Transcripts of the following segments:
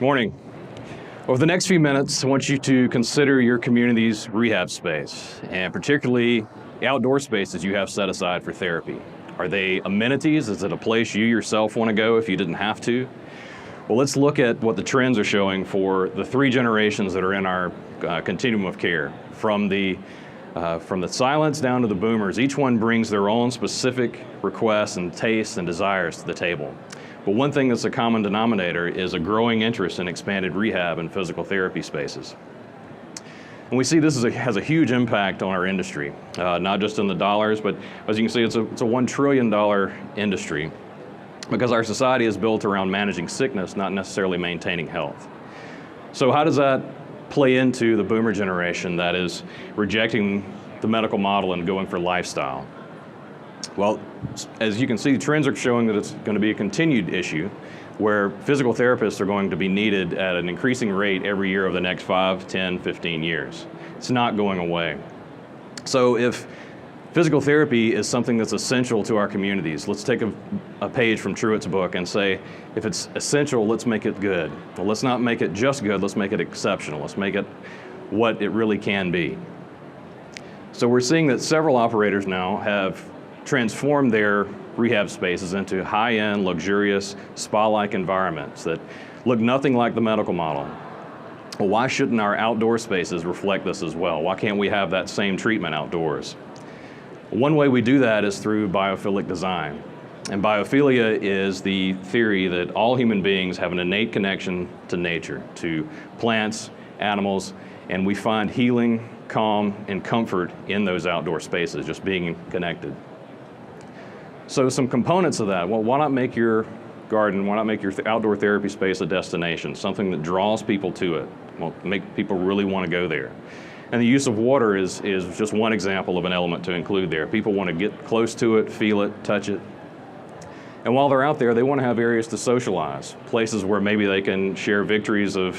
Morning. Over the next few minutes, I want you to consider your community's rehab space, and particularly outdoor spaces you have set aside for therapy. Are they amenities? Is it a place you yourself want to go if you didn't have to? Well, let's look at what the trends are showing for the three generations that are in our continuum of care. From the silents down to the boomers, each one brings their own specific requests and tastes and desires to the table. But one thing that's a common denominator is a growing interest in expanded rehab and physical therapy spaces. And we see this has a huge impact on our industry, not just in the dollars, but as you can see, it's a $1 trillion industry because our society is built around managing sickness, not necessarily maintaining health. So how does that play into the boomer generation that is rejecting the medical model and going for lifestyle? Well, as you can see, trends are showing that it's going to be a continued issue where physical therapists are going to be needed at an increasing rate every year over the next 5, 10, 15 years. It's not going away. So if physical therapy is something that's essential to our communities, let's take a page from Truett's book and say, if it's essential, let's make it good. Well, let's not make it just good, let's make it exceptional. Let's make it what it really can be. So we're seeing that several operators now have transform their rehab spaces into high-end, luxurious, spa-like environments that look nothing like the medical model. Well, why shouldn't our outdoor spaces reflect this as well? Why can't we have that same treatment outdoors? One way we do that is through biophilic design. And biophilia is the theory that all human beings have an innate connection to nature, to plants, animals, and we find healing, calm, and comfort in those outdoor spaces, just being connected. So some components of that, well, why not make your garden, why not make your outdoor therapy space a destination, something that draws people to it, well, make people really want to go there. And the use of water is just one example of an element to include there. People want to get close to it, feel it, touch it. And while they're out there, they want to have areas to socialize, places where maybe they can share victories of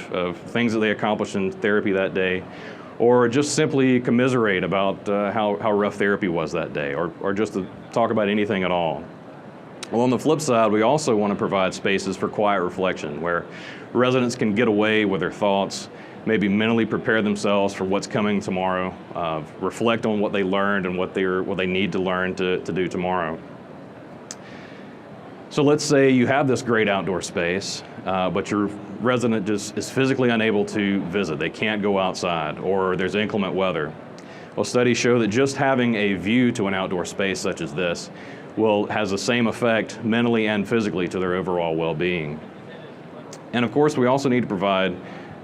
things that they accomplished in therapy that day, or just simply commiserate about how rough therapy was that day, or just to talk about anything at all. Well, on the flip side, we also want to provide spaces for quiet reflection, where residents can get away with their thoughts, maybe mentally prepare themselves for what's coming tomorrow, reflect on what they learned and what they need to learn to do tomorrow. So let's say you have this great outdoor space, but your resident just is physically unable to visit. They can't go outside, or there's inclement weather. Well, studies show that just having a view to an outdoor space such as this has the same effect mentally and physically to their overall well-being. And of course, we also need to provide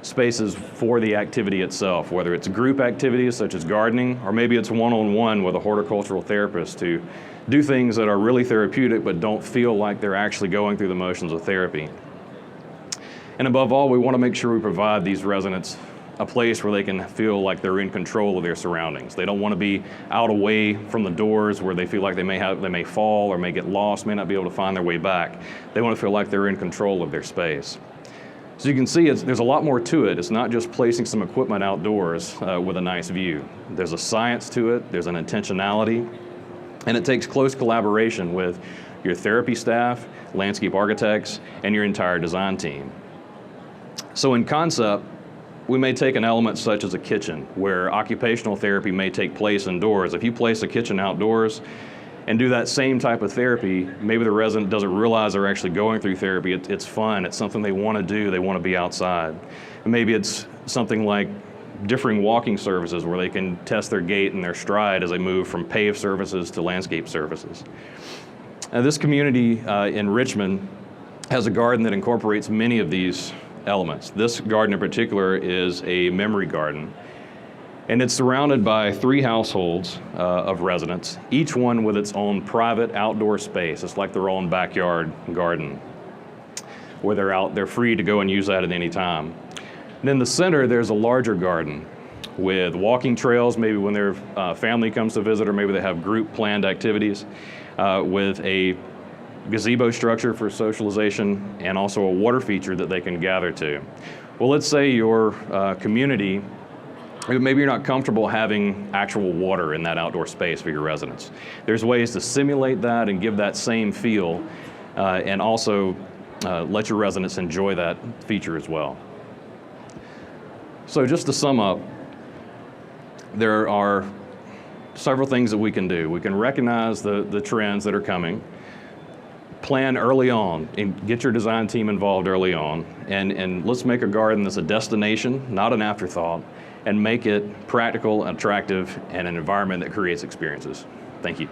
spaces for the activity itself, whether it's group activities such as gardening, or maybe it's one-on-one with a horticultural therapist to do things that are really therapeutic but don't feel like they're actually going through the motions of therapy. And above all, we want to make sure we provide these residents a place where they can feel like they're in control of their surroundings. They don't want to be out away from the doors where they feel like they may fall or may get lost, may not be able to find their way back. They want to feel like they're in control of their space. So you can see there's a lot more to it. It's not just placing some equipment outdoors with a nice view. There's a science to it, there's an intentionality, and it takes close collaboration with your therapy staff, landscape architects, and your entire design team. So in concept, we may take an element such as a kitchen, where occupational therapy may take place indoors. If you place a kitchen outdoors and do that same type of therapy, maybe the resident doesn't realize they're actually going through therapy. It's fun, it's something they want to do, they want to be outside. And maybe it's something like differing walking services where they can test their gait and their stride as they move from paved surfaces to landscape surfaces. Now, this community in Richmond has a garden that incorporates many of these elements. This garden in particular is a memory garden, and it's surrounded by 3 households of residents, each one with its own private outdoor space. It's like their own backyard garden where they're free to go and use that at any time. And in the center, there's a larger garden with walking trails, maybe when their family comes to visit, or maybe they have group planned activities, with a gazebo structure for socialization, and also a water feature that they can gather to. Well, let's say your community, maybe you're not comfortable having actual water in that outdoor space for your residents. There's ways to simulate that and give that same feel, and also let your residents enjoy that feature as well. So just to sum up, there are several things that we can do. We can recognize the trends that are coming, plan early on, and get your design team involved early on, and let's make a garden that's a destination, not an afterthought, and make it practical, attractive, and an environment that creates experiences. Thank you.